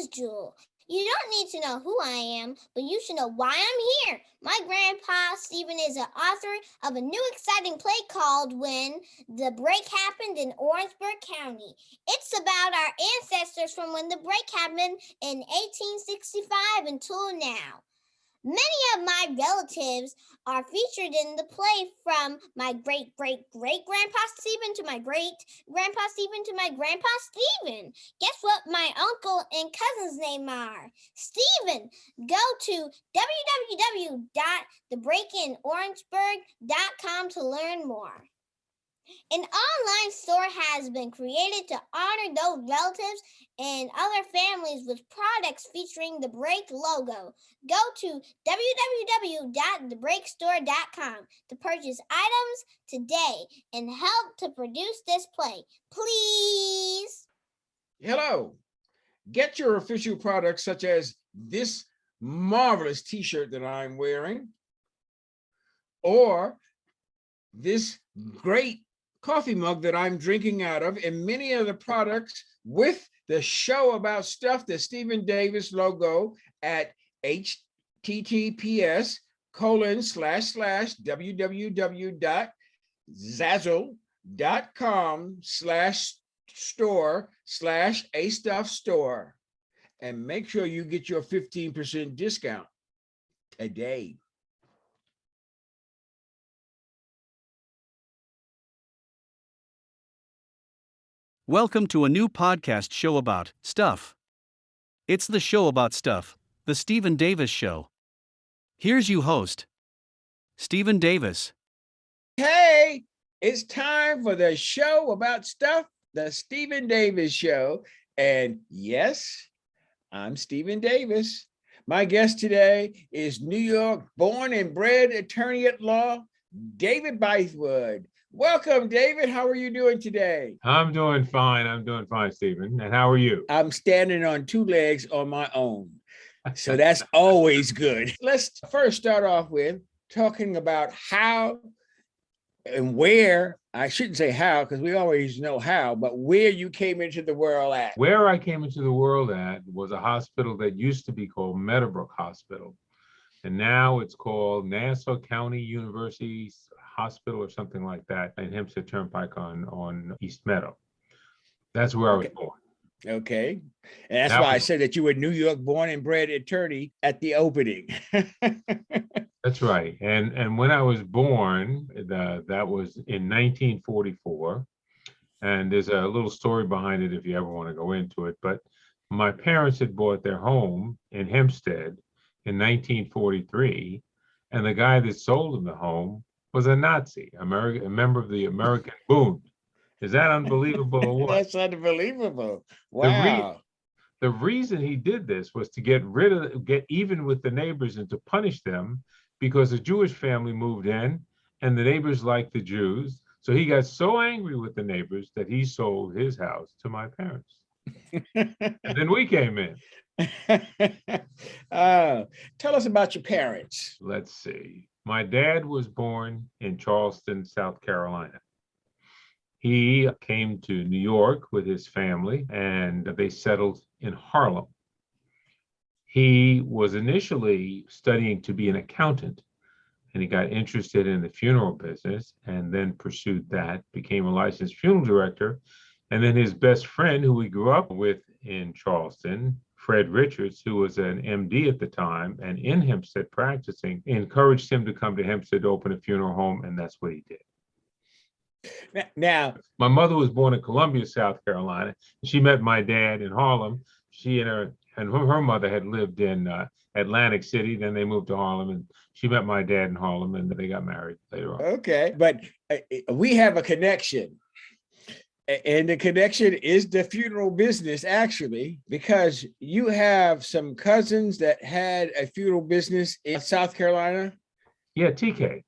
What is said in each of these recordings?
is Jewel. You don't need to know who I am, but you should know why I'm here. My grandpa, Stephen, is the author of a new exciting play called When the Break Happened in Orangeburg County. It's about our ancestors from when the break happened in 1865 until now. Many of my relatives are featured in the play, from my great-great-great-grandpa Stephen to my great-grandpa Stephen to my grandpa Stephen. Guess what my uncle and cousin's name are? Stephen. Go to www.thebreakinorangeburg.com to learn more. An online store has been created to honor those relatives and other families with products featuring the Break logo. Go to www.thebreakstore.com to purchase items today and help to produce this play, please. Hello. Get your official products such as this marvelous t-shirt that I'm wearing, or this great coffee mug that I'm drinking out of, and many other products with the Show About Stuff, the Stephen Davis logo at https://www.zazzle.com/store/astuffstore, and make sure you get your 15% discount today. Welcome to a new podcast show about stuff. It's the Show About Stuff, the Stephen Davis Show. Here's your host, Stephen Davis. Hey, it's time for the Show About Stuff, the Stephen Davis Show. And yes, I'm Stephen Davis. My guest today is New York born and bred attorney at law, David Bythewood. Welcome, David. How are you doing today? I'm doing fine, Stephen. And how are you? I'm standing on two legs on my own. So that's always good. Let's first start off with talking about how and where, I shouldn't say how, because we always know how, but where you came into the world at. Where I came into the world at was a hospital that used to be called Meadowbrook Hospital. And now it's called Nassau County University Hospital or something like that in Hempstead Turnpike on East Meadow. That's where I was born. Okay. And that's why I said that you were New York born and bred attorney at the opening. That's right. And when I was born, that was in 1944. And there's a little story behind it if you ever want to go into it. But my parents had bought their home in Hempstead in 1943. And the guy that sold them the home was a Nazi, a member of the American Bund. Is that unbelievable or what? That's unbelievable. Wow. The reason he did this was to get even with the neighbors and to punish them, because a Jewish family moved in and the neighbors liked the Jews. So he got so angry with the neighbors that he sold his house to my parents. And then we came in. Tell us about your parents. Let's see. My dad was born in Charleston, South Carolina. He came to New York with his family and they settled in Harlem. He was initially studying to be an accountant, and he got interested in the funeral business and then pursued that, became a licensed funeral director. And then his best friend, who he grew up with in Charleston, Fred Richards, who was an MD at the time and in Hempstead practicing, encouraged him to come to Hempstead to open a funeral home, and that's what he did. Now, my mother was born in Columbia, South Carolina. She met my dad in Harlem. She and her mother had lived in Atlantic City. Then they moved to Harlem, and she met my dad in Harlem, and they got married later on. Okay, but we have a connection. And the connection is the funeral business, actually, because you have some cousins that had a funeral business in South Carolina. Yeah, TK.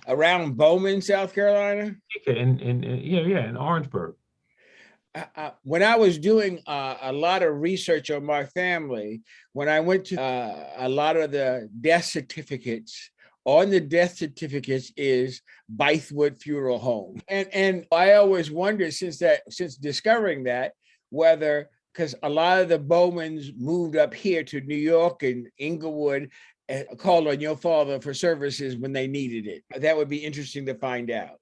Around Bowman, South Carolina. TK in Orangeburg. When I was doing a lot of research on my family, when I went to a lot of the death certificates, on the death certificates is Bythewood Funeral Home. And I always wondered since discovering that, whether because a lot of the Bowmans moved up here to New York and Inglewood and called on your father for services when they needed it. That would be interesting to find out.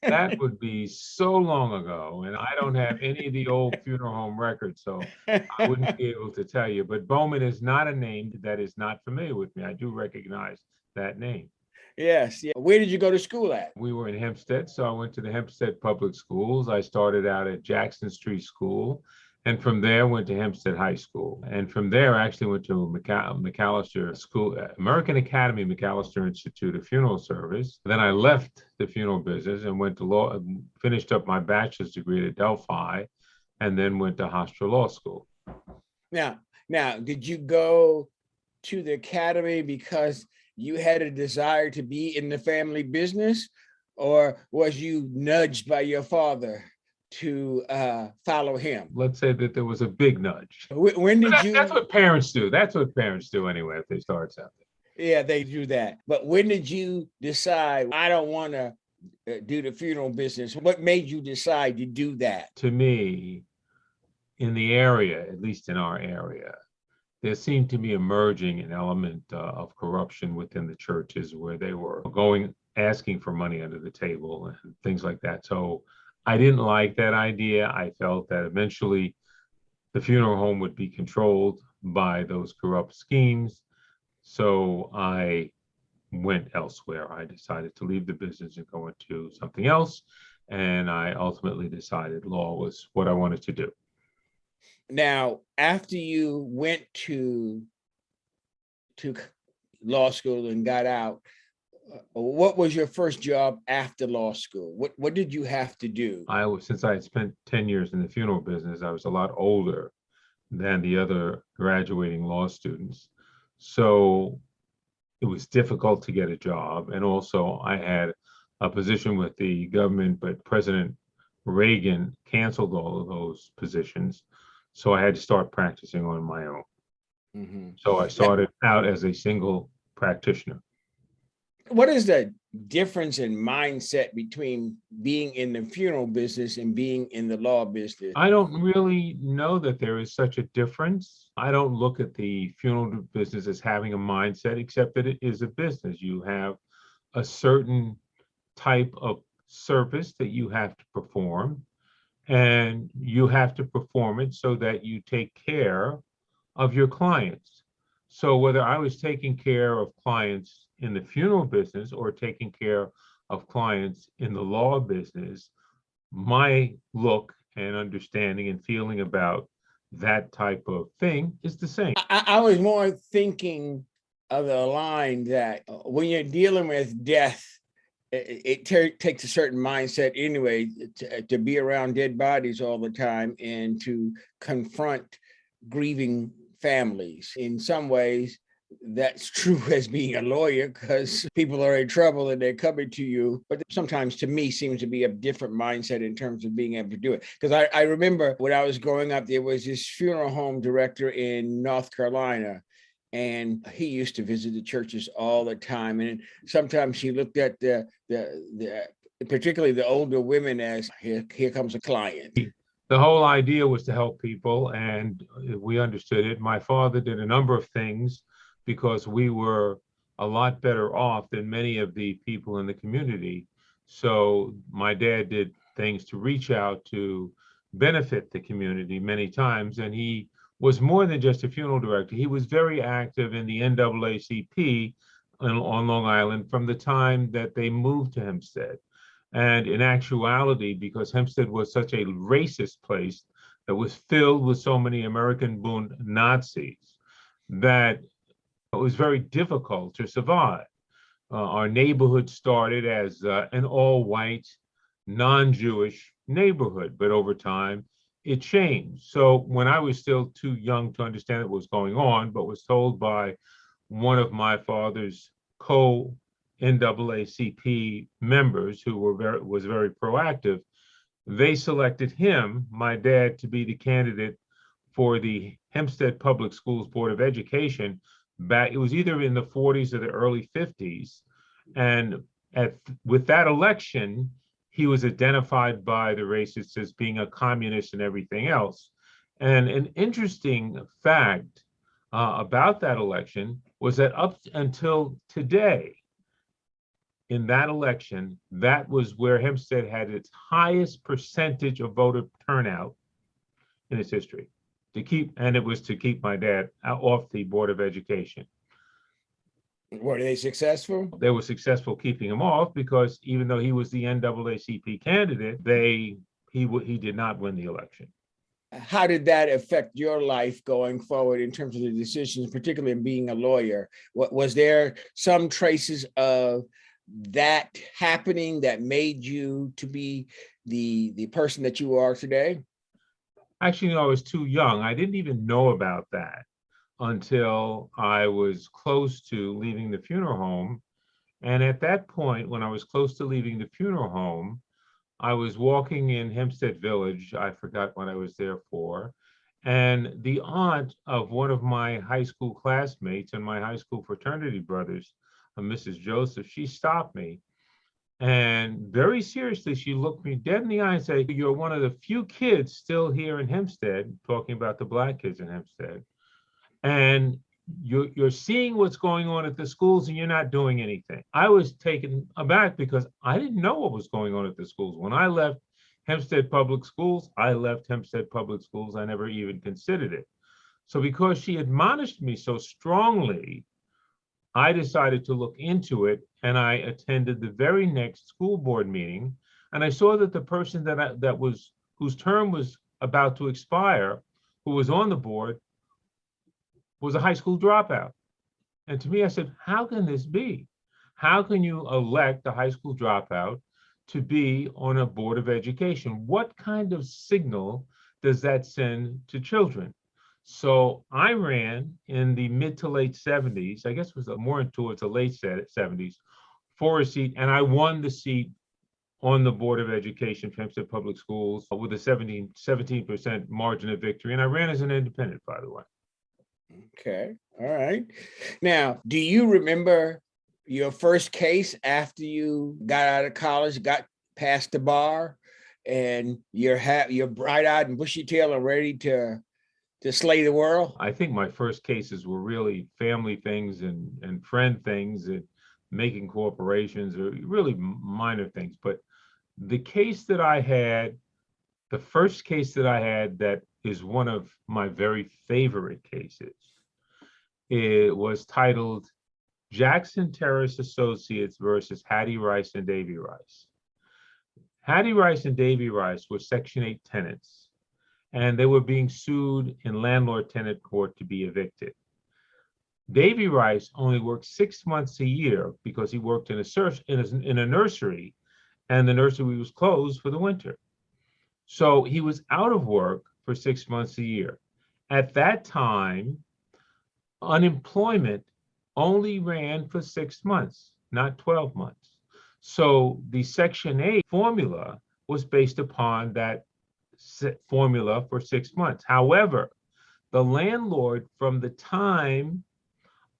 That would be so long ago, and I don't have any of the old funeral home records, so I wouldn't be able to tell you. But Bowman is not a name that is not familiar with me. I do recognize that name. Yes. Yeah. Where did you go to school at? We were in Hempstead, so I went to the Hempstead Public Schools. I started out at Jackson Street School, and from there went to Hempstead High School. And from there, I actually went to McAllister School, American Academy McAllister Institute of Funeral Service. Then I left the funeral business and went to law, finished up my bachelor's degree at Delphi, and then went to Hofstra Law School. Now, did you go to the academy because you had a desire to be in the family business, or was you nudged by your father to follow him? Let's say that there was a big nudge. When did you? That's what parents do. That's what parents do anyway if they start something. Yeah, they do that. But when did you decide, I don't want to do the funeral business? What made you decide to do that? To me, in the area, at least in our area, there seemed to be emerging an element of corruption within the churches where they were asking for money under the table and things like that. So I didn't like that idea. I felt that eventually the funeral home would be controlled by those corrupt schemes. So I went elsewhere. I decided to leave the business and go into something else. And I ultimately decided law was what I wanted to do. Now, after you went to law school and got out, what was your first job after law school? What did you have to do? Since I had spent 10 years in the funeral business, I was a lot older than the other graduating law students. So it was difficult to get a job. And also I had a position with the government, but President Reagan canceled all of those positions. So I had to start practicing on my own. Mm-hmm. So I started out as a single practitioner. What is the difference in mindset between being in the funeral business and being in the law business? I don't really know that there is such a difference. I don't look at the funeral business as having a mindset, except that it is a business. You have a certain type of service that you have to perform, and you have to perform it so that you take care of your clients. So whether I was taking care of clients in the funeral business or taking care of clients in the law business, my look and understanding and feeling about that type of thing is the same. I was more thinking of the line that when you're dealing with death, it takes a certain mindset anyway to be around dead bodies all the time and to confront grieving families. In some ways, that's true as being a lawyer because people are in trouble and they're coming to you. But sometimes to me seems to be a different mindset in terms of being able to do it. Because I remember when I was growing up, there was this funeral home director in North Carolina, and he used to visit the churches all the time. And sometimes he looked at the particularly the older women as here comes a client. The whole idea was to help people, and we understood it. My father did a number of things because we were a lot better off than many of the people in the community. So my dad did things to reach out to benefit the community many times, and he was more than just a funeral director. He was very active in the NAACP on Long Island from the time that they moved to Hempstead. And in actuality, because Hempstead was such a racist place that was filled with so many American-born Nazis, that it was very difficult to survive. Our neighborhood started as an all-white, non-Jewish neighborhood, but over time, it changed. So when I was still too young to understand what was going on, but was told by one of my father's NAACP members who was very proactive, they selected him, my dad, to be the candidate for the Hempstead Public Schools Board of Education. Back, it was either in the 40s or the early 50s. And with that election, he was identified by the racists as being a communist and everything else. And an interesting fact about that election was that up until today, in that election, that was where Hempstead had its highest percentage of voter turnout in its history. And it was to keep my dad off the Board of Education. Were they successful? They were successful keeping him off because even though he was the NAACP candidate, he did not win the election. How did that affect your life going forward in terms of the decisions, particularly in being a lawyer? Was there some traces of that happening that made you to be the person that you are today? Actually, no, I was too young. I didn't even know about that until I was close to leaving the funeral home. And at that point, when I was close to leaving the funeral home, I was walking in Hempstead Village. I forgot what I was there for. And the aunt of one of my high school classmates and my high school fraternity brothers, Mrs. Joseph, she stopped me. And very seriously, she looked me dead in the eye and said, "You're one of the few kids still here in Hempstead," talking about the Black kids in Hempstead. "And you're seeing what's going on at the schools and you're not doing anything." I was taken aback because I didn't know what was going on at the schools. When I left Hempstead Public Schools, I left Hempstead Public Schools. I never even considered it. So because she admonished me so strongly, I decided to look into it, and I attended the very next school board meeting, and I saw that the person whose term was about to expire, who was on the board, was a high school dropout. And to me, I said, how can this be? How can you elect a high school dropout to be on a board of education? What kind of signal does that send to children? So I ran in the mid to late 70s, I guess it was more towards the late 70s, for a seat, and I won the seat on the Board of Education for Hempstead Public Schools with a 17% margin of victory. And I ran as an independent, by the way. Okay, all right. Now, do you remember your first case after you got out of college, got past the bar, and you're bright-eyed and bushy-tailed and ready to slay the world? I think my first cases were really family things and friend things and making corporations, or really minor things. But the case that I had, the first case that I had that is one of my very favorite cases, it was titled Jackson Terrace Associates versus Hattie Rice and Davy Rice. Hattie Rice and Davy Rice were Section 8 tenants, and they were being sued in landlord-tenant court to be evicted. Davy Rice only worked 6 months a year because he worked in a nursery, and the nursery was closed for the winter. So he was out of work for 6 months a year. At that time, unemployment only ran for 6 months, not 12 months. So the Section 8 formula was based upon that formula for 6 months. However, the landlord, from the time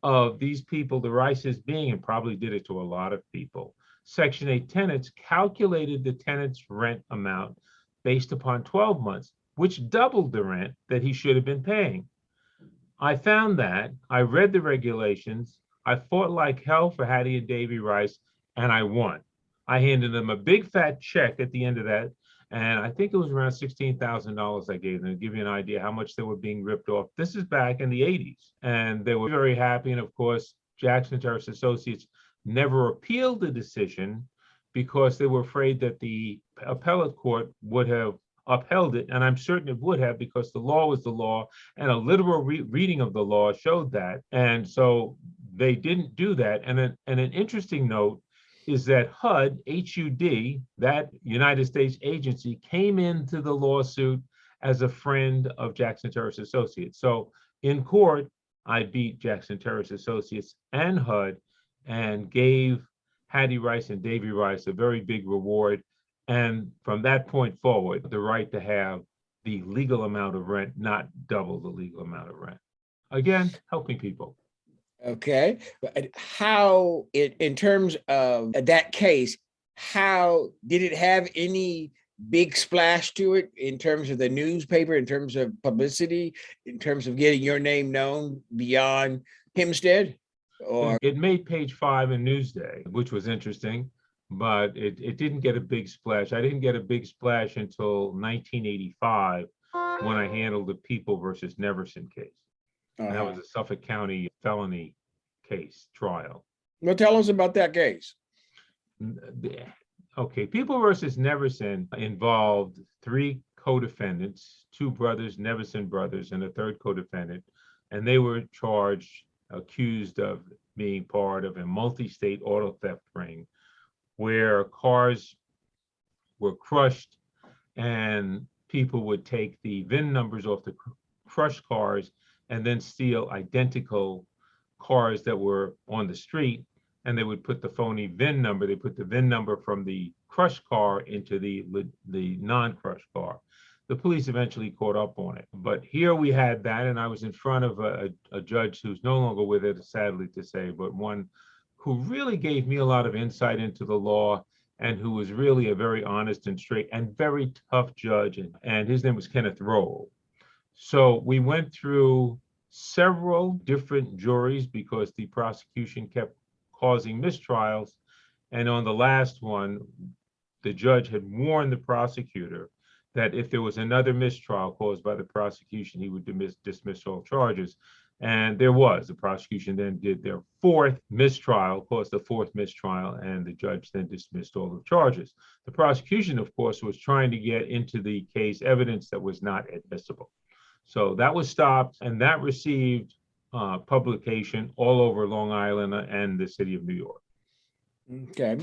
of these people, the Rices being, and probably did it to a lot of people, Section 8 tenants, calculated the tenant's rent amount based upon 12 months, which doubled the rent that he should have been paying. I found that, I read the regulations, I fought like hell for Hattie and Davy Rice, and I won. I handed them a big fat check at the end of that, and I think it was around $16,000 I gave them to give you an idea how much they were being ripped off. This is back in the 80s, and they were very happy. And of course, Jackson Terrace Associates never appealed the decision because they were afraid that the appellate court would have upheld it, and I'm certain it would have, because the law was the law, and a literal reading of the law showed that. And so they didn't do that. And an interesting note is that HUD, that United States agency, came into the lawsuit as a friend of Jackson Terrace Associates. So in court, I beat Jackson Terrace Associates and HUD and gave Hattie Rice and Davy Rice a very big reward. And from that point forward, the right to have the legal amount of rent, not double the legal amount of rent. Again, helping people. Okay. But how, in terms of that case, how did it have any big splash to it in terms of the newspaper, in terms of publicity, in terms of getting your name known beyond Hempstead? Or It made page 5 in Newsday, which was interesting, but it didn't get a big splash. I didn't get a big splash until 1985 when I handled the People versus Neverson case. And that was a Suffolk County felony case trial. Well, tell us about that case. Okay, People versus Neverson involved 3 co-defendants, 2 brothers, Neverson brothers, and a third co-defendant, and they were accused of being part of a multi-state auto theft ring where cars were crushed and people would take the VIN numbers off the crushed cars and then steal identical cars that were on the street, and they would put the phony VIN number. They put the VIN number from the crushed car into the non-crushed car. The police eventually caught up on it. But here we had that, and I was in front of a judge who's no longer with us, sadly to say, but one who really gave me a lot of insight into the law and who was really a very honest and straight and very tough judge. And his name was Kenneth Roll. So we went through several different juries because the prosecution kept causing mistrials. And on the last one, the judge had warned the prosecutor that if there was another mistrial caused by the prosecution, he would dismiss all charges. And there was. The prosecution then did their 4th mistrial, caused the 4th mistrial, and the judge then dismissed all the charges. The prosecution, of course, was trying to get into the case evidence that was not admissible. So that was stopped, and that received publication all over Long Island and the city of New York. Okay.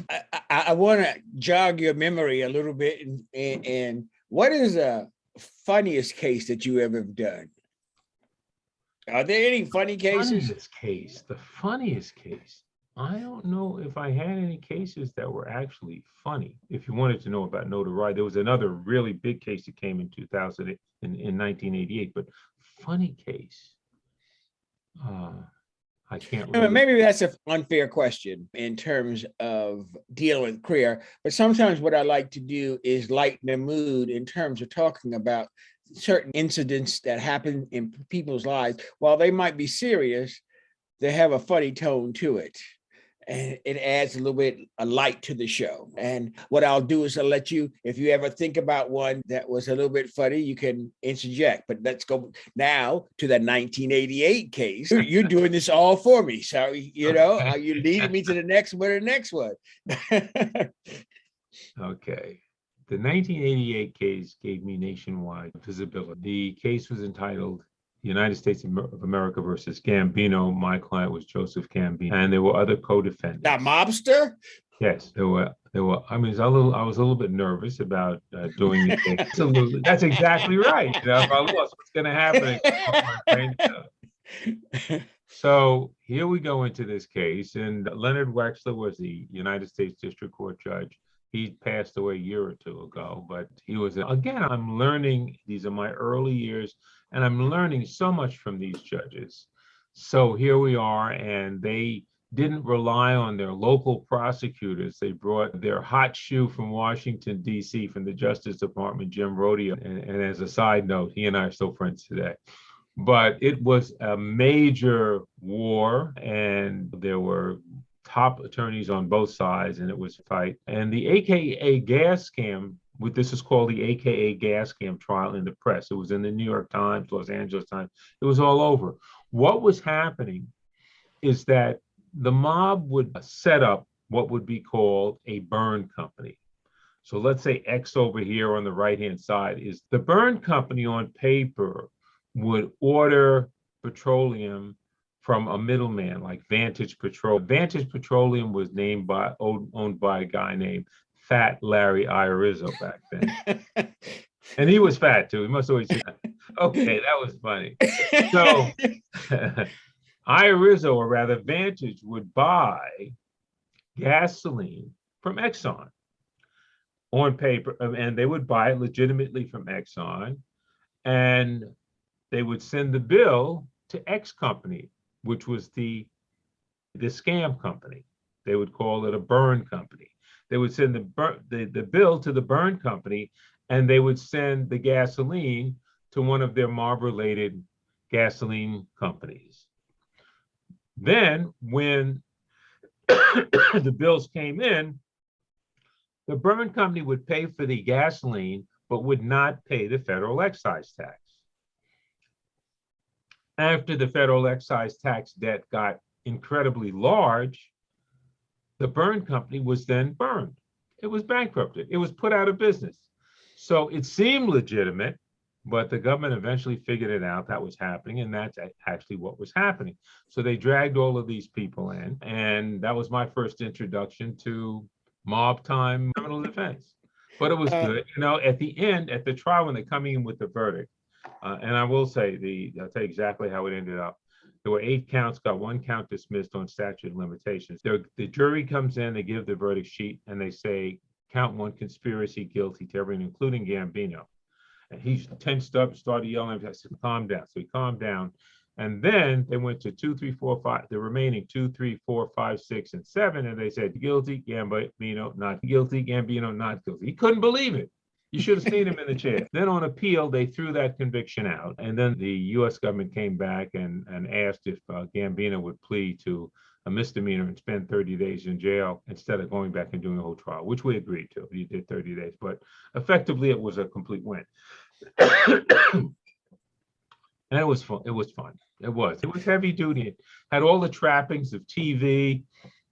I want to jog your memory a little bit. And what is the funniest case that you ever done? Are there any funny cases? The funniest case. I don't know if I had any cases that were actually funny. If you wanted to know about notoriety, there was another really big case that came in 2000 in 1988. But funny case, I can't really. Maybe that's an unfair question in terms of dealing with career. But sometimes what I like to do is lighten the mood in terms of talking about certain incidents that happen in people's lives. While they might be serious, they have a funny tone to it. And it adds a little bit of light to the show. And what I'll do is I'll let you, if you ever think about one that was a little bit funny, you can interject. But let's go now to the 1988 case. You're doing this all for me. So, you know, you're leading me to the next one or the next one. Okay. The 1988 case gave me nationwide visibility. The case was entitled United States of America versus Gambino. My client was Joseph Gambino, and there were other co-defendants. That mobster? Yes, there were. I mean, I was a little bit nervous about doing the case. Absolutely, that's exactly right. You know, if I lost, what's going to happen? So here we go into this case, and Leonard Wexler was the United States District Court judge. He passed away a year or 2 ago, but he was, again, I'm learning, these are my early years, and I'm learning so much from these judges. So here we are, and they didn't rely on their local prosecutors. They brought their hot shoe from Washington, D.C., from the Justice Department, Jim Rodio. And as a side note, he and I are still friends today. But it was a major war, and there were top attorneys on both sides, and it was a fight. And the AKA gas scam, this is called the AKA gas scam trial in the press. It was in the New York Times, Los Angeles Times. It was all over. What was happening is that the mob would set up what would be called a burn company. So let's say X over here on the right-hand side is the burn company. On paper would order petroleum from a middleman like Vantage Petroleum. Vantage Petroleum was owned by a guy named Fat Larry Iorizzo back then. And he was fat too. He must always say, okay, that was funny. So Iorizzo, or rather Vantage, would buy gasoline from Exxon on paper, and they would buy it legitimately from Exxon, and they would send the bill to X company, which was the scam company. They would call it a burn company. They would send the bill to the burn company, and they would send the gasoline to one of their mob-related gasoline companies. Then, when the bills came in, the burn company would pay for the gasoline, but would not pay the federal excise tax. After the federal excise tax debt got incredibly large, the burn company was then burned. It was bankrupted. It was put out of business. So it seemed legitimate, but the government eventually figured it out that was happening, and that's actually what was happening. So they dragged all of these people in, and that was my first introduction to mob time criminal defense. But it was good. You know, at the end, at the trial, when they come in with the verdict, and I will say, I'll tell you exactly how it ended up. There were 8 counts, got 1 count dismissed on statute of limitations. The jury comes in, they give the verdict sheet, and they say, count 1, conspiracy, guilty to everyone, including Gambino. And he tensed up, started yelling. I said, calm down. So he calmed down. And then they went to 2, 3, 4, 5, the remaining 2, 3, 4, 5, 6, and 7. And they said, guilty, Gambino, not guilty, Gambino, not guilty. He couldn't believe it. You should have seen him in the chair. Then on appeal, they threw that conviction out. And then the U.S. government came back and asked if Gambino would plead to a misdemeanor and spend 30 days in jail instead of going back and doing a whole trial, which we agreed to. He did 30 days, but effectively it was a complete win. And it was fun. It was fun. It was heavy duty. It had all the trappings of TV.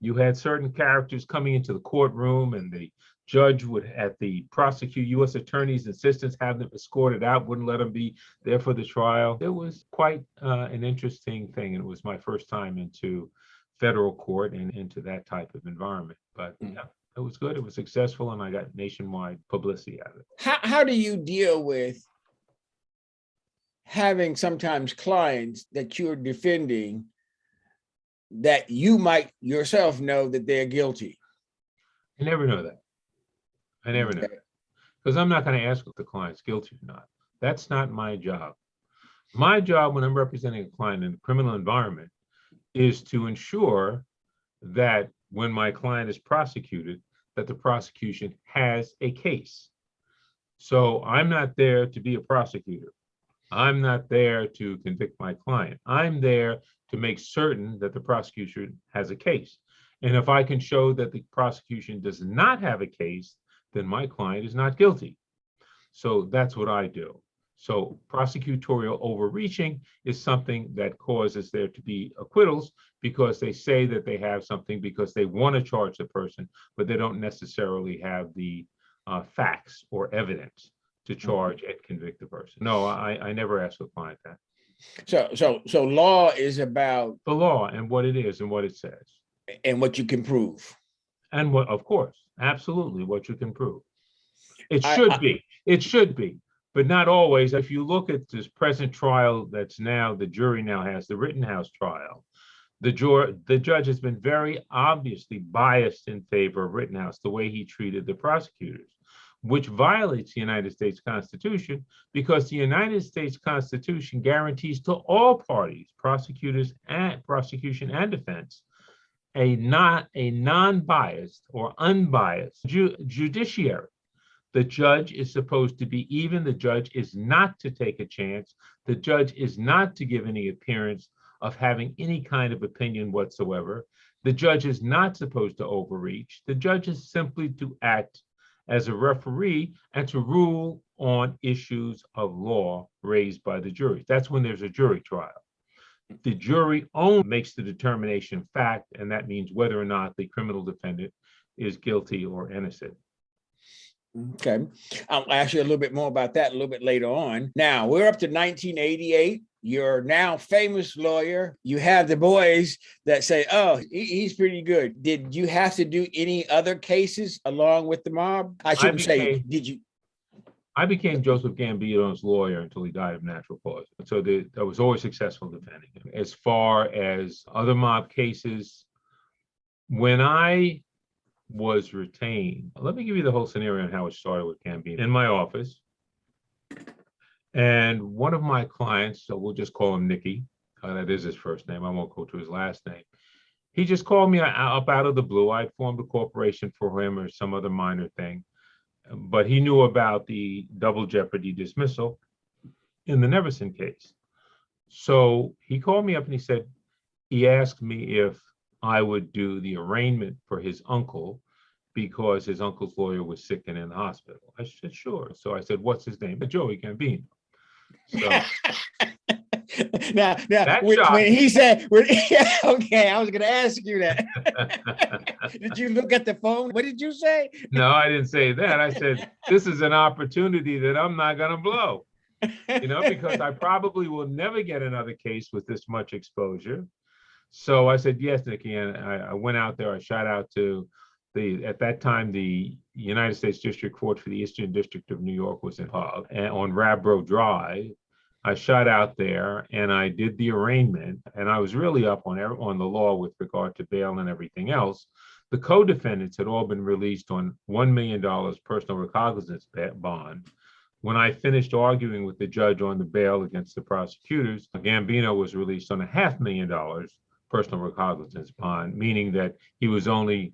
You had certain characters coming into the courtroom, and the judge would, at the U.S. attorney's insistence, have them escorted out, wouldn't let them be there for the trial. It was quite an interesting thing. And it was my first time into federal court and into that type of environment. But yeah, it was good. It was successful, and I got nationwide publicity out of it. How do you deal with having sometimes clients that you're defending that you might yourself know that they're guilty? I never know that. I never know that. Because I'm not going to ask if the client's guilty or not. That's not my job. My job when I'm representing a client in a criminal environment is to ensure that when my client is prosecuted, that the prosecution has a case. So I'm not there to be a prosecutor. I'm not there to convict my client. I'm there to make certain that the prosecution has a case. And if I can show that the prosecution does not have a case, then my client is not guilty. So that's what I do. So prosecutorial overreaching is something that causes there to be acquittals because they say that they have something because they want to charge the person, but they don't necessarily have the facts or evidence to charge and convict the person. No, I never ask a client that. So law is about the law and what it is and what it says. And what you can prove. And what, of course, absolutely what you can prove. It should be, but not always. If you look at this present trial that's now, the jury now has the Rittenhouse trial, the judge has been very obviously biased in favor of Rittenhouse, the way he treated the prosecutors, which violates the United States Constitution because the United States Constitution guarantees to all parties, prosecution and defense, a non-biased or unbiased judiciary. The judge is supposed to be even. The judge is not to take a chance. The judge is not to give any appearance of having any kind of opinion whatsoever. The judge is not supposed to overreach. The judge is simply to act as a referee and to rule on issues of law raised by the jury. That's when there's a jury trial. The jury only makes the determination of fact, and that means whether or not the criminal defendant is guilty or innocent. Okay. I'll ask you a little bit more about that a little bit later on. Now, we're up to 1988. You're now famous lawyer. You have the boys that say, oh, he's pretty good. Did you have to do any other cases along with the mob? Did you? I became Joseph Gambino's lawyer until he died of natural causes. So I was always successful defending him. As far as other mob cases, when I was retained, let me give you the whole scenario on how it started with Gambino. In my office, and one of my clients, so we'll just call him Nicky, that is his first name, I won't go to his last name. He just called me up out of the blue. I'd formed a corporation for him or some other minor thing, but he knew about the double jeopardy dismissal in the Neverson case. So he called me up and he asked me if I would do the arraignment for his uncle because his uncle's lawyer was sick and in the hospital. I said, sure. So I said, what's his name? Joey Gambino. So now, when he said, okay, I was going to ask you that. Did you look at the phone? What did you say? No, I didn't say that. I said, this is an opportunity that I'm not going to blow, because I probably will never get another case with this much exposure. So I said, yes, Nikki. And I went out there. I shot out to at that time, the United States District Court for the Eastern District of New York was in Hog, and on Rabbro Drive. I shot out there and I did the arraignment, and I was really up on the law with regard to bail and everything else. The co-defendants had all been released on $1 million personal recognizance bond. When I finished arguing with the judge on the bail against the prosecutors, Gambino was released on $500,000 personal recognizance bond, meaning that he was only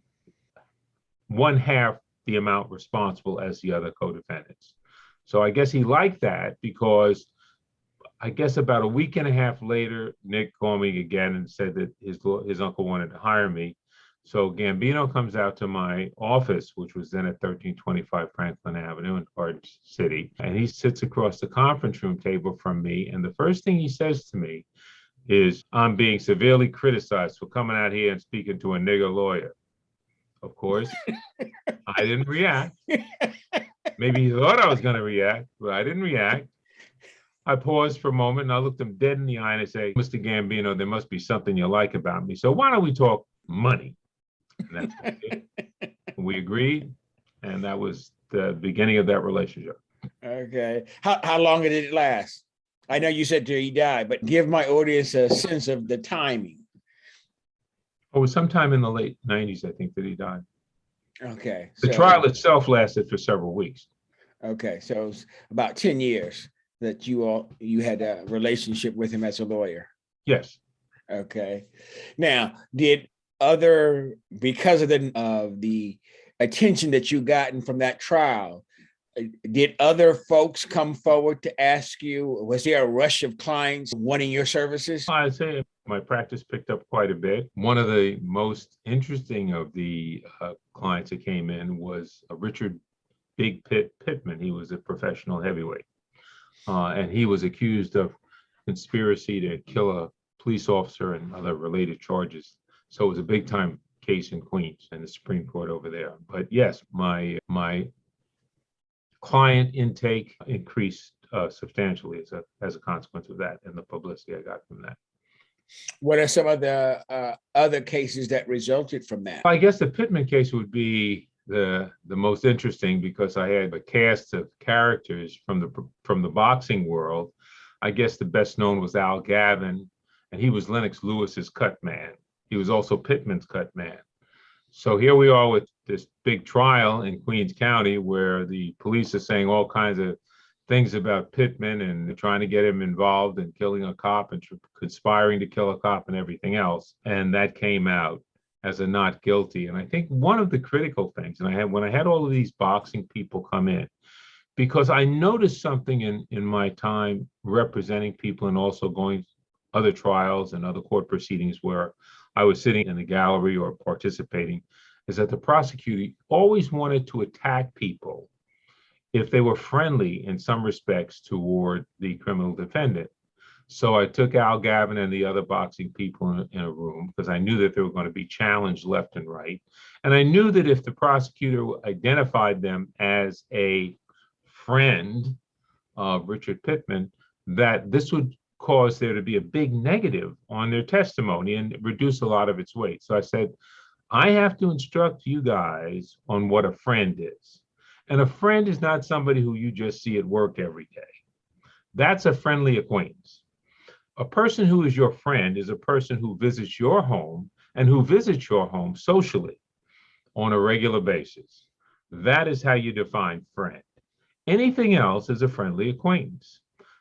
one half the amount responsible as the other co-defendants. So I guess he liked that because I guess about a week and a half later, Nick called me again and said that his uncle wanted to hire me. So Gambino comes out to my office, which was then at 1325 Franklin Avenue in Garden City, and he sits across the conference room table from me. And the first thing he says to me is, I'm being severely criticized for coming out here and speaking to a nigger lawyer. Of course, I didn't react. Maybe he thought I was going to react, but I didn't react. I paused for a moment and I looked him dead in the eye and I say, Mr. Gambino, there must be something you like about me. So why don't we talk money? And that's what we did. We agreed, and that was the beginning of that relationship. Okay. How long did it last? I know you said till he died, but give my audience a sense of the timing. It was sometime in the late 90s, I think, that he died. Okay. The trial itself lasted for several weeks. Okay. So it was about 10 years that you had a relationship with him as a lawyer. Yes. Okay. Now, because of the attention that you gotten from that trial, did other folks come forward to ask you? Was there a rush of clients wanting your services? I'd say my practice picked up quite a bit. One of the most interesting of the clients that came in was Richard Big Pittman. He was a professional heavyweight, and he was accused of conspiracy to kill a police officer and other related charges. So it was a big time case in Queens and the Supreme Court over there. But yes, my client intake increased substantially as a consequence of that and the publicity I got from that. What are some of the other cases that resulted from that? I guess the Pittman case would be the most interesting because I had a cast of characters from the boxing world. I guess the best known was Al Gavin, and he was Lennox Lewis's cut man. He was also Pittman's cut man. So here we are with this big trial in Queens County where the police are saying all kinds of things about Pittman and trying to get him involved in killing a cop and conspiring to kill a cop and everything else. And that came out as a not guilty. And I think one of the critical things, and when I had all of these boxing people come in, because I noticed something in my time representing people and also going other trials and other court proceedings where I was sitting in the gallery or participating, is that the prosecutor always wanted to attack people if they were friendly in some respects toward the criminal defendant. So I took Al Gavin and the other boxing people in a room because I knew that they were going to be challenged left and right. And I knew that if the prosecutor identified them as a friend of Richard Pittman, that this would cause there to be a big negative on their testimony and reduce a lot of its weight. So I said, I have to instruct you guys on what a friend is. And a friend is not somebody who you just see at work every day. That's a friendly acquaintance. A person who is your friend is a person who visits your home and who visits your home socially on a regular basis. That is how you define friend. Anything else is a friendly acquaintance.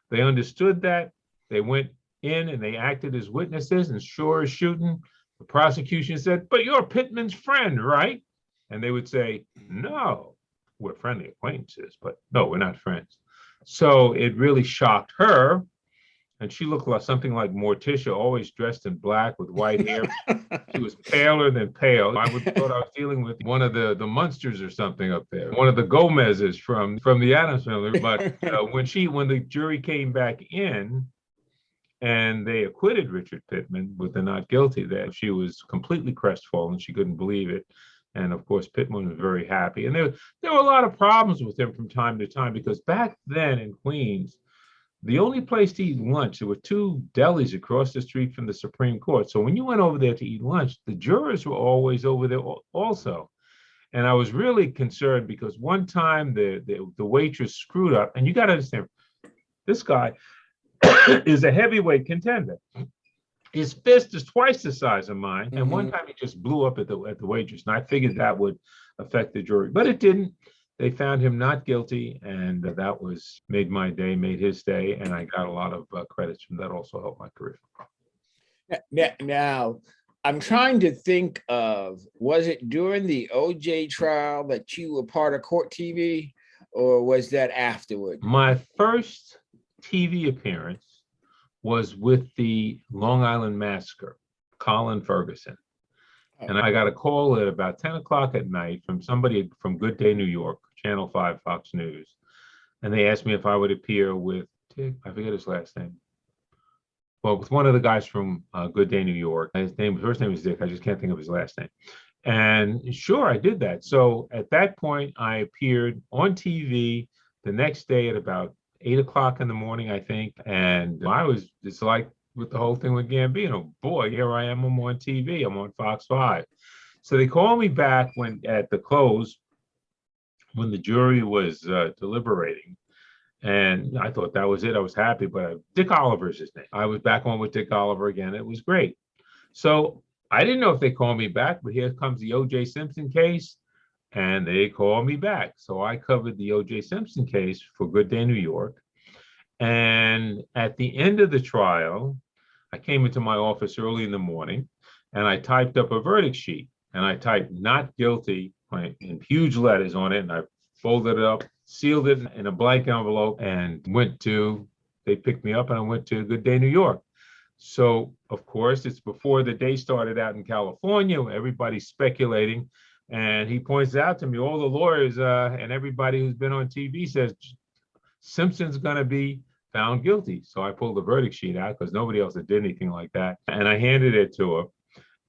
They understood that. They went in and they acted as witnesses, and sure as shooting, The prosecution said, but you're Pittman's friend, right? And they would say, no, we're friendly acquaintances, but no, we're not friends. So it really shocked her. And she looked like something like Morticia, always dressed in black with white hair. She was paler than pale. I would thought I was dealing with one of the Munsters or something up there, one of the Gomez's from the Addams Family. But when the jury came back in and they acquitted Richard Pittman with the not guilty, that she was completely crestfallen. She couldn't believe it. And of course, Pittman was very happy. And there were a lot of problems with him from time to time, because back then in Queens, the only place to eat lunch, there were two delis across the street from the Supreme Court. So when you went over there to eat lunch, the jurors were always over there also. And I was really concerned because one time the waitress screwed up. And you got to understand, this guy is a heavyweight contender. His fist is twice the size of mine. And one time he just blew up at the waitress. And I figured that would affect the jury, but it didn't. They found him not guilty, and that made my day, made his day, and I got a lot of credits from that. Also helped my career. Now, I'm trying to think of, was it during the OJ trial that you were part of Court TV, or was that afterward? My first TV appearance was with the Long Island Massacre, Colin Ferguson. And I got a call at about 10 o'clock at night from somebody from Good Day, New York, Channel 5, Fox News. And they asked me if I would appear with Dick, I forget his last name. Well, with one of the guys from Good Day, New York. His first name is Dick. I just can't think of his last name. And sure, I did that. So at that point, I appeared on TV the next day at about 8 o'clock in the morning, I think. And it's like with the whole thing with Gambino, boy, here I am, I'm on TV, I'm on Fox 5. So they called me back at the close, when the jury was deliberating. And I thought that was it. I was happy, but Dick Oliver is his name. I was back on with Dick Oliver again. It was great. So I didn't know if they called me back, but here comes the O.J. Simpson case, and they called me back. So I covered the O.J. Simpson case for Good Day, New York. And at the end of the trial, I came into my office early in the morning, and I typed up a verdict sheet, and I typed not guilty in huge letters on it, and I folded it up, sealed it in a blank envelope, and they picked me up, and I went to Good Day, New York. So, of course, it's before the day started out in California, everybody's speculating, and he points out to me, all the lawyers and everybody who's been on TV says, Simpson's going to be found guilty. So I pulled the verdict sheet out because nobody else had did anything like that. And I handed it to her.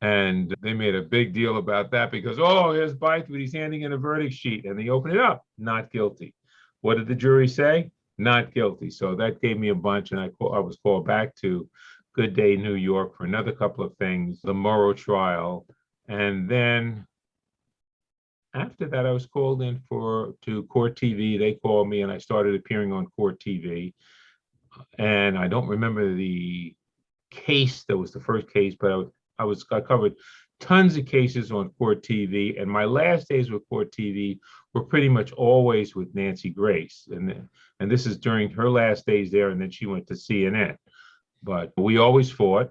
And they made a big deal about that because, oh, here's Bythewood, he's handing in a verdict sheet. And they opened it up, not guilty. What did the jury say? Not guilty. So that gave me a bunch. And I was called back to Good Day, New York for another couple of things, the Morrow trial. And then after that, I was called in to Court TV. They called me and I started appearing on Court TV. And I don't remember the case that was the first case, but I covered tons of cases on Court TV. And my last days with Court TV were pretty much always with Nancy Grace. And this is during her last days there, and then she went to CNN. But we always fought.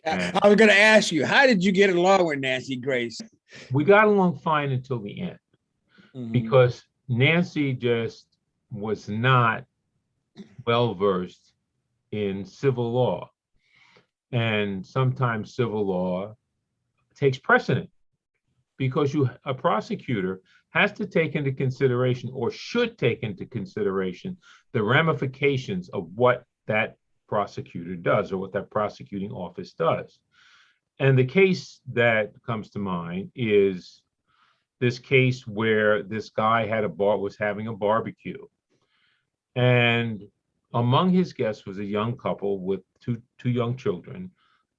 I was going to ask you, how did you get along with Nancy Grace? We got along fine until the end, because Nancy just was not well-versed in civil law. And sometimes civil law takes precedent because a prosecutor has to take into consideration, or should take into consideration, the ramifications of what that prosecutor does or what that prosecuting office does. And the case that comes to mind is this case where this guy was having a barbecue. And among his guests was a young couple with two young children.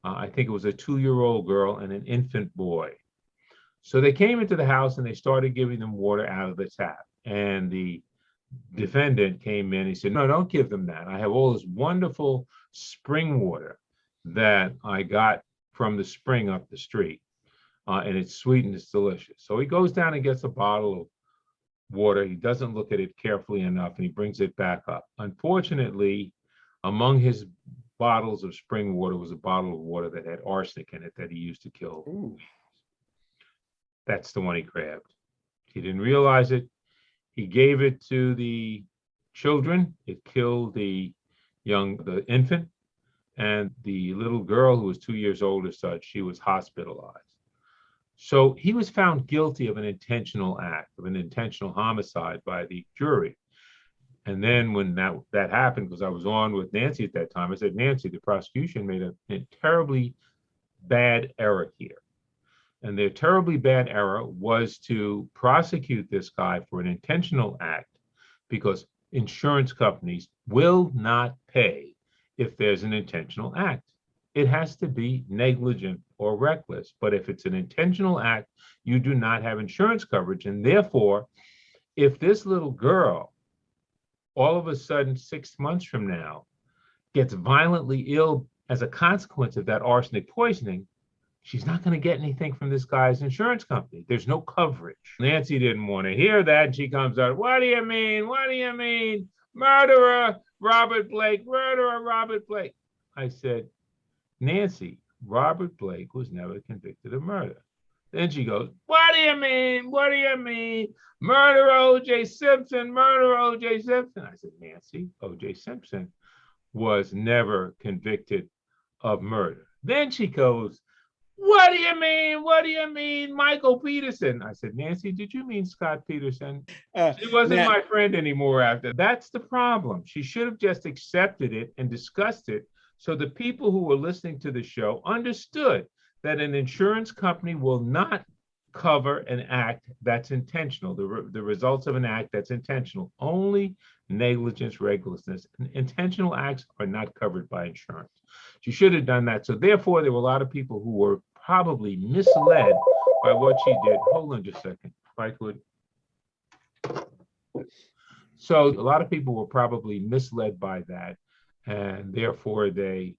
I think it was a 2-year-old girl and an infant boy. So they came into the house and they started giving them water out of the tap. And the defendant came in. He said, no, don't give them that. I have all this wonderful spring water that I got from the spring up the street. And it's sweet and it's delicious. So he goes down and gets a bottle of water. He doesn't look at it carefully enough and he brings it back up. Unfortunately, among his bottles of spring water was a bottle of water that had arsenic in it that he used to kill. Ooh. That's the one he grabbed. He didn't realize it. He gave it to the children. It killed the infant, and the little girl who was 2 years old or such, she was hospitalized. So he was found guilty of an intentional act, of an intentional homicide by the jury. And then when that happened, because I was on with Nancy at that time, I said, Nancy, the prosecution made a terribly bad error here. And their terribly bad error was to prosecute this guy for an intentional act, because insurance companies will not pay if there's an intentional act. It has to be negligent or reckless. But if it's an intentional act, you do not have insurance coverage. And therefore, if this little girl, all of a sudden, 6 months from now, gets violently ill as a consequence of that arsenic poisoning, she's not going to get anything from this guy's insurance company. There's no coverage. Nancy didn't want to hear that. And she comes out, what do you mean? What do you mean? Murderer, Robert Blake, murderer, Robert Blake. I said, Nancy, Robert Blake was never convicted of murder. Then she goes, what do you mean? What do you mean? Murder O.J. Simpson, murder O.J. Simpson. I said, Nancy, O.J. Simpson was never convicted of murder. Then she goes, what do you mean? What do you mean? Michael Peterson. I said, Nancy, did you mean Scott Peterson? She wasn't my friend anymore after. That's the problem. She should have just accepted it and discussed it, so the people who were listening to the show understood that an insurance company will not cover an act that's intentional, the results of an act that's intentional. Only negligence, recklessness, and intentional acts are not covered by insurance. She should have done that. So therefore, there were a lot of people who were probably misled by what she did. Hold on just a second, Bythewood. So a lot of people were probably misled by that, and therefore they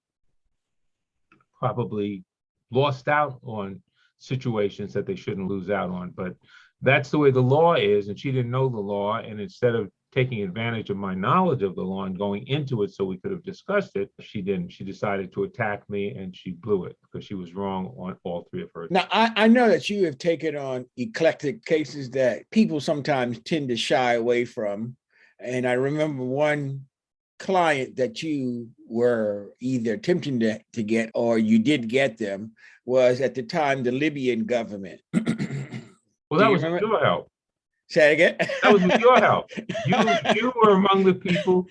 probably lost out on situations that they shouldn't lose out on. But that's the way the law is, and she didn't know the law, and instead of taking advantage of my knowledge of the law and going into it so we could have discussed it, she didn't. She decided to attack me, and she blew it because she was wrong on all three of her. Now, I know that you have taken on eclectic cases that people sometimes tend to shy away from. And I remember one client that you were either attempting to get, or you did get them, was at the time the Libyan government. Well, that was with your help. Say it again. That was with your help. You were among the people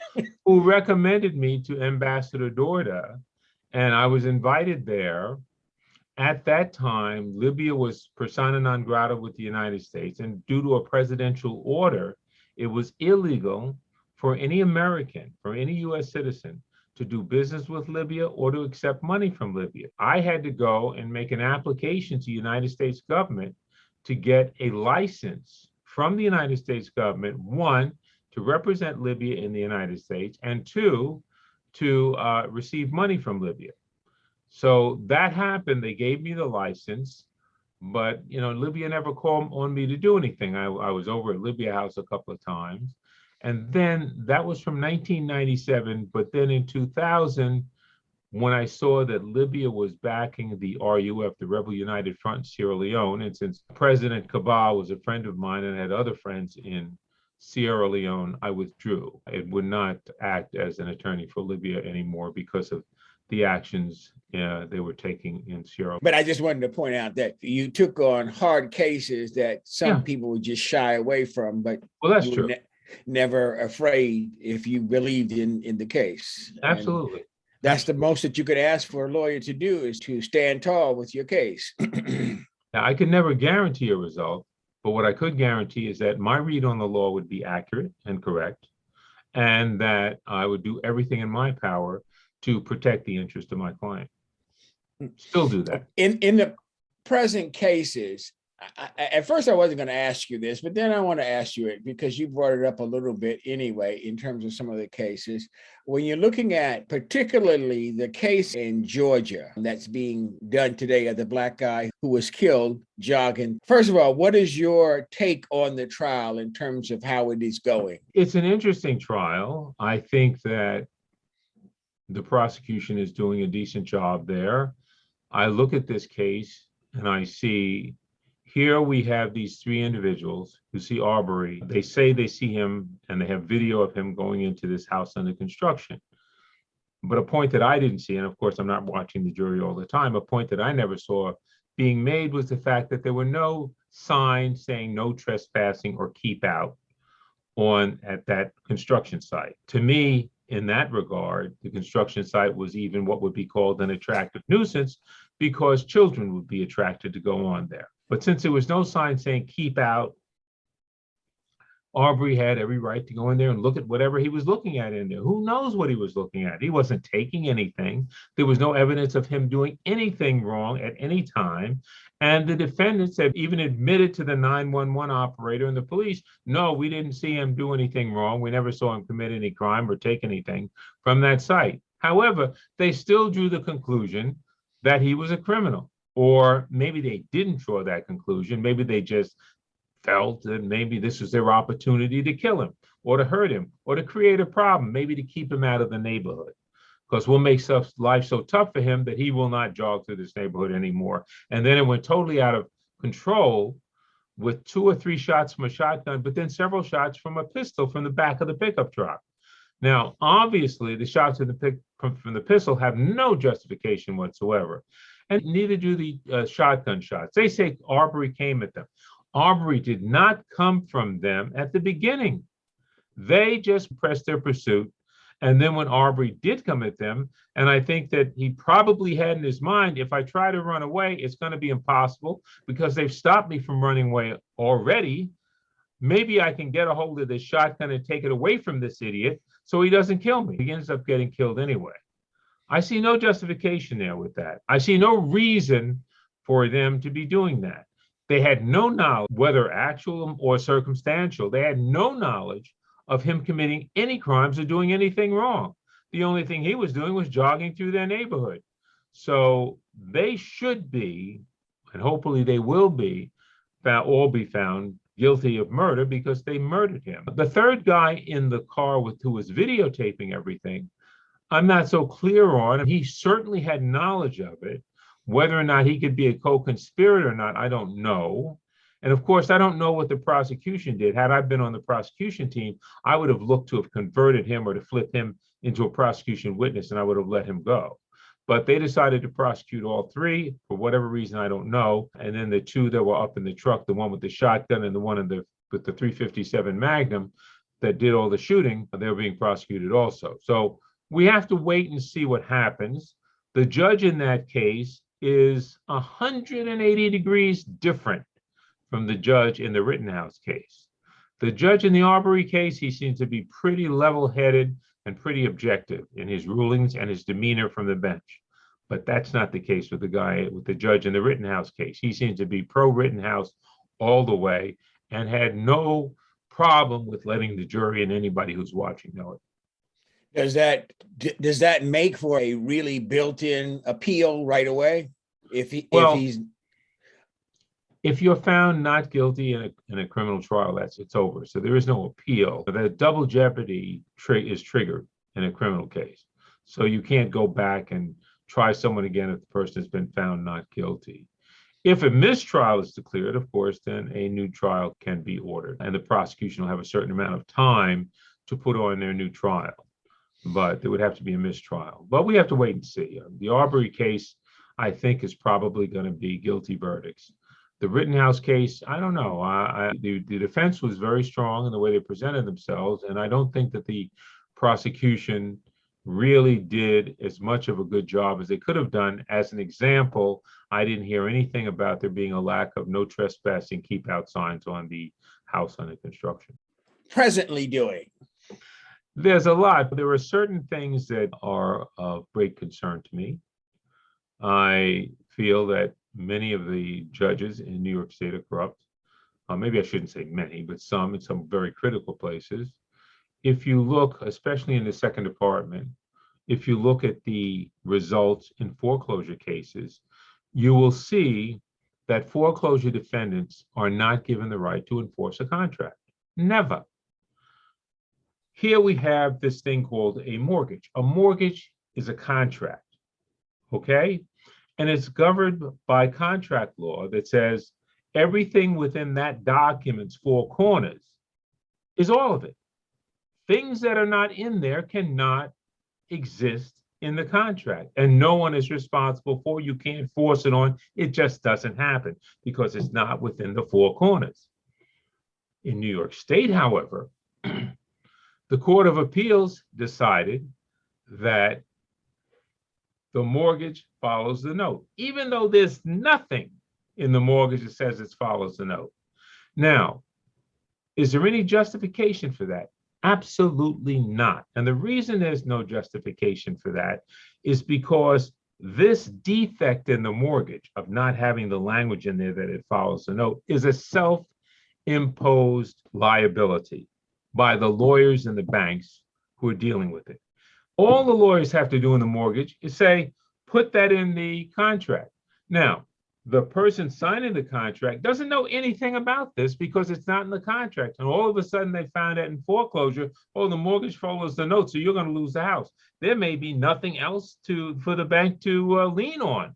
who recommended me to Ambassador Dorda, and I was invited there. At that time, Libya was persona non grata with the United States, and due to a presidential order, it was illegal for any American, for any U.S. citizen, to do business with Libya or to accept money from Libya. I had to go and make an application to the United States government to get a license from the United States government, one, to represent Libya in the United States, and two, to receive money from Libya. So that happened. They gave me the license, but Libya never called on me to do anything. I was over at Libya House a couple of times. And then that was from 1997. But then in 2000, when I saw that Libya was backing the RUF, the Rebel United Front in Sierra Leone, and since President Cabal was a friend of mine and had other friends in Sierra Leone, I withdrew. I would not act as an attorney for Libya anymore because of the actions they were taking in Sierra Leone. But I just wanted to point out that you took on hard cases that some people would just shy away from, but well, that's true. Never afraid if you believed in the case. Absolutely. And that's the most that you could ask for a lawyer to do, is to stand tall with your case. Now, I could never guarantee a result, but what I could guarantee is that my read on the law would be accurate and correct, and that I would do everything in my power to protect the interest of my client. Still do that. In the present cases, at first I wasn't going to ask you this, but then I want to ask you it because you brought it up a little bit anyway in terms of some of the cases. When you're looking at particularly the case in Georgia that's being done today of the Black guy who was killed jogging. First of all, what is your take on the trial in terms of how it is going? It's an interesting trial. I think that The prosecution is doing a decent job there. I look at this case and I see here we have these three individuals who see Arbery. They say they see him and they have video of him going into this house under construction. But a point that I didn't see, and of course I'm not watching the jury all the time, a point that I never saw being made was the fact that there were no signs saying no trespassing or keep out at that construction site. To me, in that regard, the construction site was even what would be called an attractive nuisance because children would be attracted to go on there. But since there was no sign saying keep out, Arbery had every right to go in there and look at whatever he was looking at in there. Who knows what he was looking at? He wasn't taking anything. There was no evidence of him doing anything wrong at any time. And the defendants have even admitted to the 911 operator and the police, no, we didn't see him do anything wrong. We never saw him commit any crime or take anything from that site. However, they still drew the conclusion that he was a criminal. Or maybe they didn't draw that conclusion. Maybe they just felt that maybe this was their opportunity to kill him or to hurt him or to create a problem, maybe to keep him out of the neighborhood. Because we'll make life so tough for him that he will not jog through this neighborhood anymore. And then it went totally out of control with 2 or 3 shots from a shotgun, but then several shots from a pistol from the back of the pickup truck. Now, obviously, the shots from the pistol have no justification whatsoever. And neither do the shotgun shots. They say Arbery came at them. Arbery did not come from them at the beginning. They just pressed their pursuit. And then when Arbery did come at them, and I think that he probably had in his mind, if I try to run away, it's going to be impossible because they've stopped me from running away already. Maybe I can get a hold of this shotgun and take it away from this idiot so he doesn't kill me. He ends up getting killed anyway. I see no justification there with that. I see no reason for them to be doing that. They had no knowledge, whether actual or circumstantial, they had no knowledge of him committing any crimes or doing anything wrong. The only thing he was doing was jogging through their neighborhood. So they should be, and hopefully they will be, all be found guilty of murder because they murdered him. The third guy in the car who was videotaping everything, I'm not so clear on. He certainly had knowledge of it. Whether or not he could be a co-conspirator or not, I don't know. And of course, I don't know what the prosecution did. Had I been on the prosecution team, I would have looked to have converted him or to flip him into a prosecution witness, and I would have let him go. But they decided to prosecute all three for whatever reason, I don't know. And then the 2 that were up in the truck, the one with the shotgun and the one with the 357 Magnum that did all the shooting, they were being prosecuted also. So we have to wait and see what happens. The judge in that case is 180 degrees different from the judge in the Rittenhouse case. The judge in the Arbery case, he seems to be pretty level-headed and pretty objective in his rulings and his demeanor from the bench. But that's not the case with the judge in the Rittenhouse case. He seems to be pro-Rittenhouse all the way and had no problem with letting the jury and anybody who's watching know it. Does that make for a really built-in appeal right away? If you're found not guilty in a criminal trial, it's over. So there is no appeal. The double jeopardy is triggered in a criminal case. So you can't go back and try someone again if the person has been found not guilty. If a mistrial is declared, of course, then a new trial can be ordered, and the prosecution will have a certain amount of time to put on their new trial. But there would have to be a mistrial. But we have to wait and see. The Arbery case, I think, is probably going to be guilty verdicts. The Rittenhouse case, I don't know. The defense was very strong in the way they presented themselves, and I don't think that the prosecution really did as much of a good job as they could have done. As an example, I didn't hear anything about there being a lack of no trespassing, keep out signs on the house under construction. Presently doing. There's a lot, but there are certain things that are of great concern to me. I feel that many of the judges in New York State are corrupt. Maybe I shouldn't say many, but some in some very critical places. If you look, especially in the second department, if you look at the results in foreclosure cases, you will see that foreclosure defendants are not given the right to enforce a contract. Never. Here we have this thing called a mortgage. A mortgage is a contract, okay? And it's governed by contract law that says everything within that document's four corners is all of it. Things that are not in there cannot exist in the contract, and no one is responsible for. You can't force it on. It just doesn't happen because it's not within the four corners. In New York State, however, the Court of Appeals decided that the mortgage follows the note, even though there's nothing in the mortgage that says it follows the note. Now, is there any justification for that? Absolutely not. And the reason there's no justification for that is because this defect in the mortgage of not having the language in there that it follows the note is a self-imposed liability by the lawyers and the banks who are dealing with it. All the lawyers have to do in the mortgage is say, put that in the contract. Now, the person signing the contract doesn't know anything about this because it's not in the contract. And all of a sudden they found out in foreclosure, oh, the mortgage follows the note, so you're going to lose the house. There may be nothing else for the bank to lean on.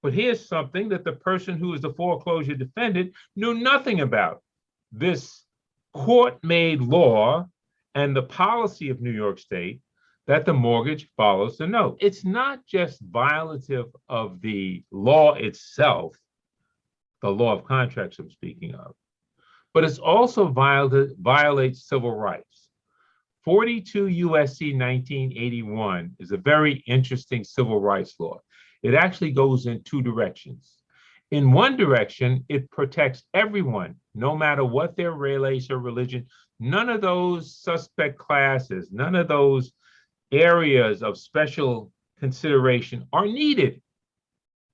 But here's something that the person who is the foreclosure defendant knew nothing about. This court-made law and the policy of New York State that the mortgage follows the note. It's not just violative of the law itself, the law of contracts I'm speaking of, but it's also violates civil rights. 42 U.S.C. 1981 is a very interesting civil rights law. It actually goes in two directions. In one direction, it protects everyone, no matter what their race or religion. None of those suspect classes, none of those areas of special consideration are needed.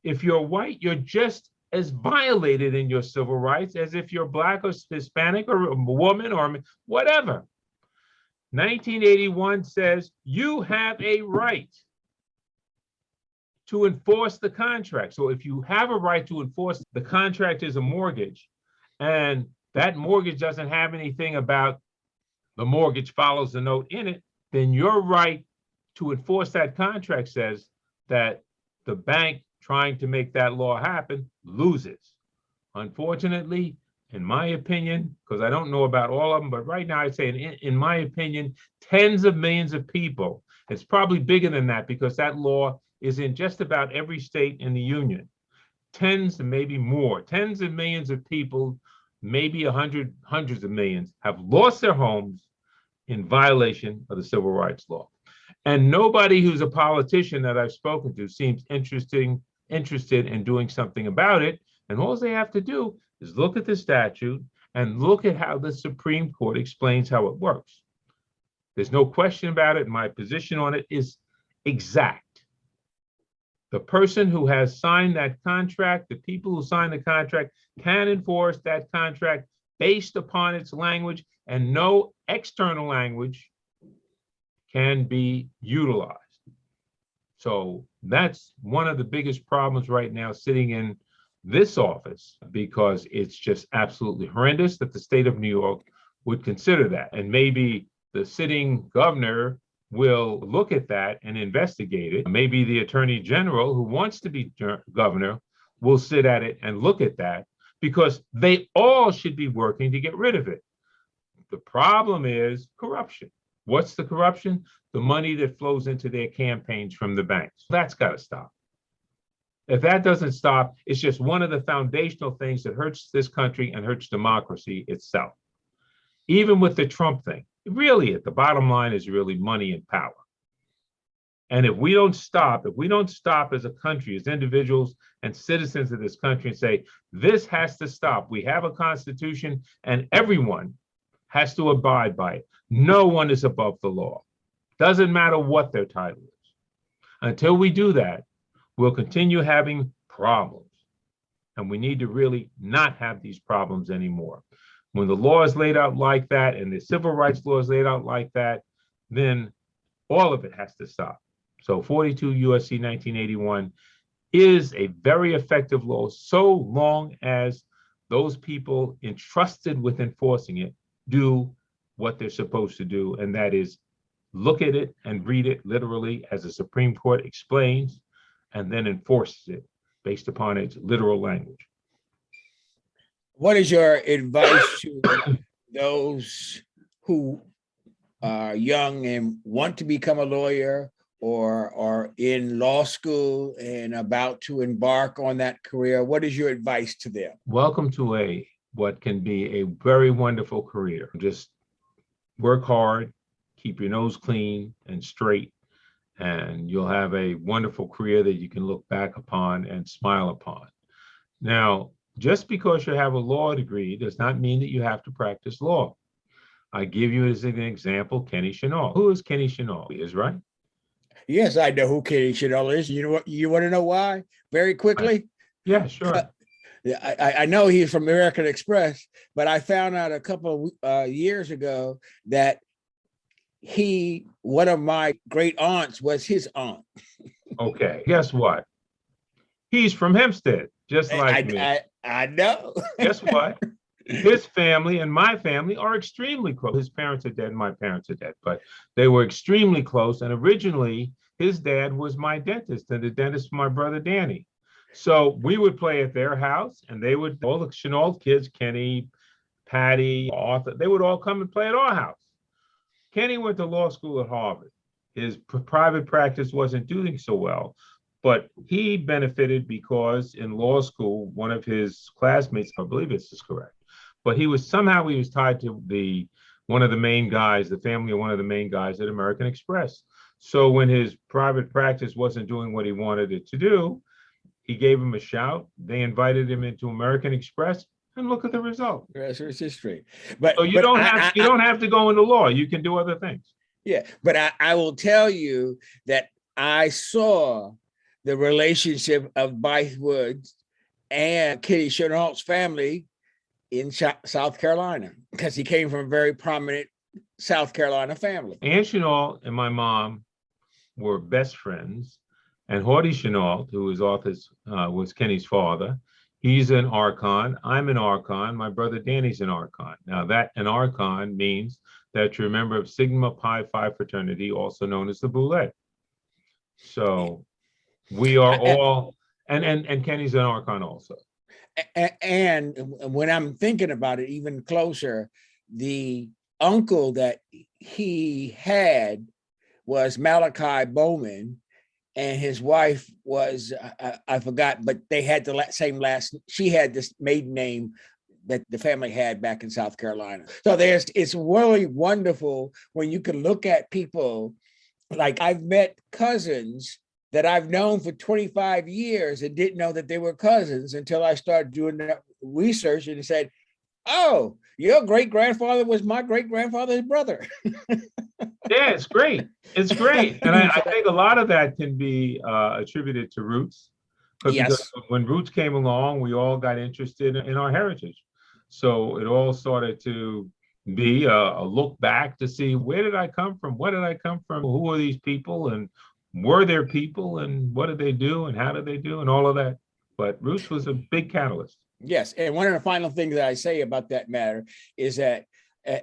If you're white, you're just as violated in your civil rights as if you're Black or Hispanic or a woman or whatever. 1981 says you have a right to enforce the contract. So if you have a right to enforce the contract is a mortgage, and that mortgage doesn't have anything about the mortgage follows the note in it, then your right to enforce that contract says that the bank trying to make that law happen loses. Unfortunately, in my opinion, because I don't know about all of them, but right now I'd say in my opinion, tens of millions of people, it's probably bigger than that because that law is in just about every state in the union. Tens and maybe more, tens of millions of people, maybe hundreds of millions have lost their homes in violation of the civil rights law. And nobody who's a politician that I've spoken to seems interested in doing something about it. And all they have to do is look at the statute and look at how the Supreme Court explains how it works. There's no question about it. My position on it is exact. The person who has signed that contract, the people who signed the contract can enforce that contract based upon its language, and no external language can be utilized. So that's one of the biggest problems right now sitting in this office, because it's just absolutely horrendous that the state of New York would consider that. And maybe the sitting governor will look at that and investigate it. Maybe the attorney general who wants to be governor will sit at it and look at that, because they all should be working to get rid of it. The problem is corruption. What's the corruption? The money that flows into their campaigns from the banks. That's got to stop. If that doesn't stop, it's just one of the foundational things that hurts this country and hurts democracy itself. Even with the Trump thing, really at the bottom line is really money and power. And if we don't stop as a country, as individuals and citizens of this country, and say, this has to stop. We have a constitution and everyone has to abide by it. No one is above the law. Doesn't matter what their title is. Until we do that, we'll continue having problems. And we need to really not have these problems anymore. When the law is laid out like that and the civil rights law is laid out like that, then all of it has to stop. So 42 U.S.C. 1981 is a very effective law so long as those people entrusted with enforcing it do what they're supposed to do, and that is look at it and read it literally as the Supreme Court explains, and then enforces it based upon its literal language. What is your advice to those who are young and want to become a lawyer or are in law school and about to embark on that career? What is your advice to them? Welcome to what can be a very wonderful career. Just work hard, keep your nose clean and straight, and you'll have a wonderful career that you can look back upon and smile upon. Now, just because you have a law degree does not mean that you have to practice law. I give you as an example, Kenny Chennault. Who is Kenny Chennault? He is, right? Yes, I know who Kenny Chennault is. You know what? You want to know why? Very quickly. Yeah, sure. I know he's from American Express, but I found out a couple of years ago that one of my great aunts was his aunt. Okay, guess what? He's from Hempstead, just like me. I know. Guess what? His family and my family are extremely close. His parents are dead and my parents are dead, but they were extremely close. And originally, his dad was my dentist and the dentist for my brother Danny. So we would play at their house, and they would, all the Chennault kids, Kenny, Patty, Arthur, they would all come and play at our house. Kenny went to law school at Harvard. His private practice wasn't doing so well, but he benefited because in law school, one of his classmates, I believe this is correct, but he was tied to one of the main guys, the family of one of the main guys at American Express. So when his private practice wasn't doing what he wanted it to do, he gave him a shout. They invited him into American Express, and look at the result. Rest is history. But so you don't have to go into law. You can do other things. Yeah, but I will tell you that I saw the relationship of Bythewood and Kenny Chennault's family in South Carolina, because he came from a very prominent South Carolina family. Ann Chennault and my mom were best friends, and Horty Chennault, who was Kenny's father, he's an Archon. I'm an Archon. My brother Danny's an Archon. Now, an Archon means that you're a member of Sigma Pi Phi fraternity, also known as the Boule. So we are all, and Kenny's an Archon also. And when I'm thinking about it even closer, the uncle that he had was Malachi Bowman, and his wife was, I forgot, but they had the same last, she had this maiden name that the family had back in South Carolina. So it's really wonderful when you can look at people, like I've met cousins that I've known for 25 years and didn't know that they were cousins until I started doing that research and said, oh, your great-grandfather was my great-grandfather's brother. Yeah, it's great. It's great. And I think a lot of that can be attributed to roots. Because when roots came along, we all got interested in our heritage. So it all started to be a look back to see, where did I come from? What did I come from? Who are these people? And were there people? And what did they do? And how did they do? And all of that. But roots was a big catalyst. Yes. And one of the final things that I say about that matter is that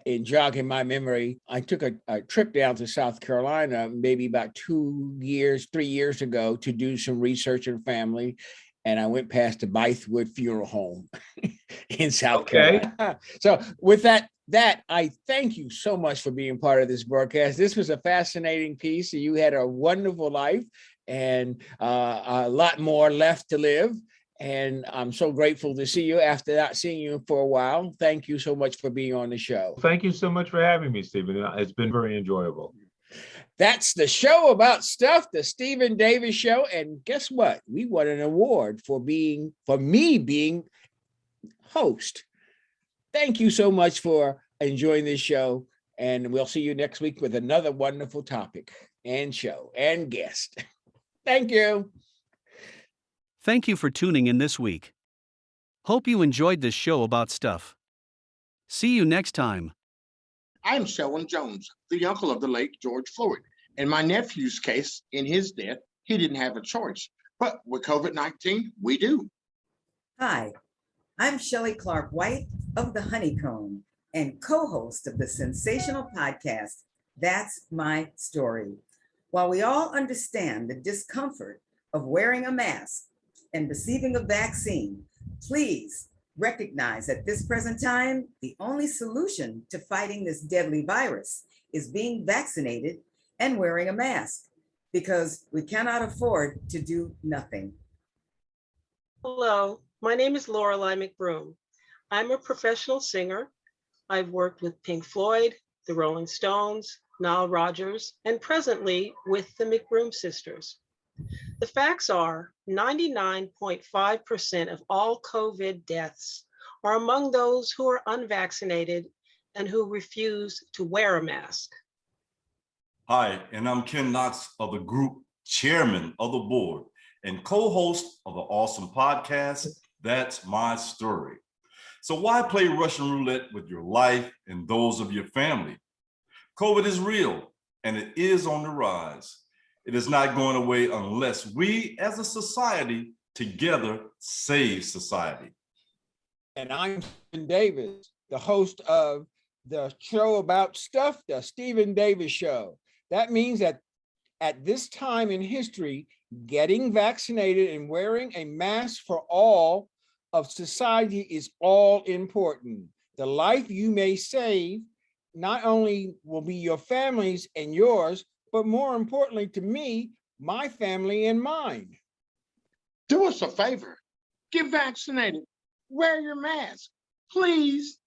in jogging my memory, I took a trip down to South Carolina, maybe about 3 years ago, to do some research on family. And I went past the Bythewood funeral home in South Carolina. So with that, I thank you so much for being part of this broadcast. This was a fascinating piece. You had a wonderful life and a lot more left to live. And I'm so grateful to see you after not seeing you for a while. Thank you so much for being on the show. Thank you so much for having me, Stephen. It's been very enjoyable. That's the show about stuff, the Stephen Davis Show. And guess what? We won an award for me being host. Thank you so much for enjoying this show. And we'll see you next week with another wonderful topic and show and guest. Thank you. Thank you for tuning in this week. Hope you enjoyed this show about stuff. See you next time. I'm Selwyn Jones, the uncle of the late George Floyd. In my nephew's case, in his death, he didn't have a choice. But with COVID-19, we do. Hi, I'm Shelley Clark White of The Honeycomb and co-host of the sensational podcast, That's my story. While we all understand the discomfort of wearing a mask and receiving a vaccine, please recognize at this present time, the only solution to fighting this deadly virus is being vaccinated and wearing a mask, because we cannot afford to do nothing. Hello, my name is Lorelei McBroom. I'm a professional singer. I've worked with Pink Floyd, the Rolling Stones, Nile Rodgers, and presently with the McBroom sisters. The facts are 99.5% of all COVID deaths are among those who are unvaccinated and who refuse to wear a mask. Hi, and I'm Ken Knox of the group, chairman of the board, and co-host of the awesome podcast, That's My Story. So why play Russian roulette with your life and those of your family? COVID is real, and it is on the rise. It is not going away unless we as a society together save society. And I'm Stephen Davis, the host of the show about stuff, the Stephen Davis Show. That means that at this time in history, getting vaccinated and wearing a mask for all of society is all important. The life you may save not only will be your family's and yours, but more importantly to me, my family and mine. Do us a favor, get vaccinated, wear your mask, please.